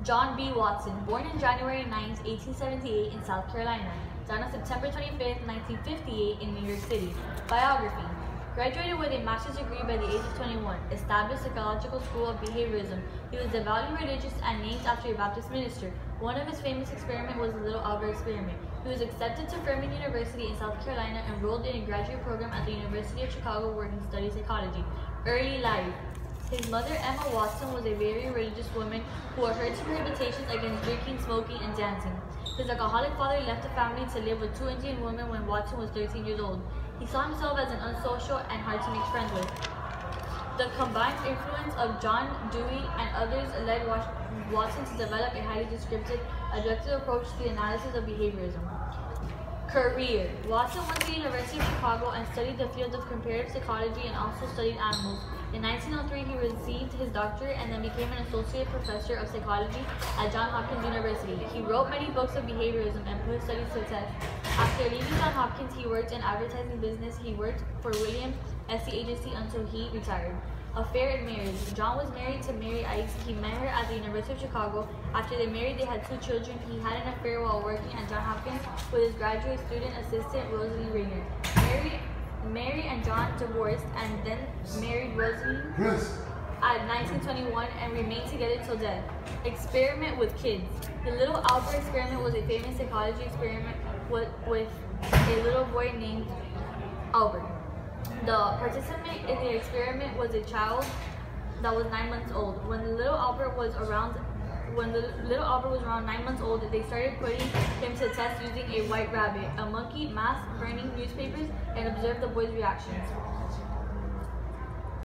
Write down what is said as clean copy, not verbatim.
John B. Watson, born on January 9, 1878 in South Carolina, died on September 25, 1958 in New York City. Biography. Graduated with a master's degree by the age of 21, established Psychological School of Behaviorism. He was devoutly religious and named after a Baptist minister. One of his famous experiments was the Little Albert Experiment. He was accepted to Furman University in South Carolina, enrolled in a graduate program at the University of Chicago where he studied psychology. Early life. His mother, Emma Watson, was a very religious woman who adhered to prohibitions against drinking, smoking, and dancing. His alcoholic father left the family to live with 2 Indian women when Watson was 13 years old. He saw himself as an unsocial and hard to make friends with. The combined influence of John Dewey and others led Watson to develop a highly descriptive, objective approach to the analysis of behaviorism. Career. Watson went to the University of Chicago and studied the field of comparative psychology and also studied animals. In 1903, he received his doctorate and then became an associate professor of psychology at Johns Hopkins University. He wrote many books of behaviorism and put his studies to the test. After leaving Johns Hopkins, he worked in advertising business. He worked for William S.C. Agency until he retired. Affair and marriage. John was married to Mary Ice. He met her at the University of Chicago. After they married, they had 2 children. He had an affair while working at Johns Hopkins with his graduate student assistant, Rosalie Ringer. Mary and John divorced and then married Rosalie at 1921 and remained together till death. Experiment with kids. The Little Albert Experiment was a famous psychology experiment with a little boy named Albert. The participant in the experiment was a child that was 9 months old. When the little Albert was around 9 months old, they started putting him to the test using a white rabbit, a monkey, mask, burning newspapers, and observed the boy's reactions.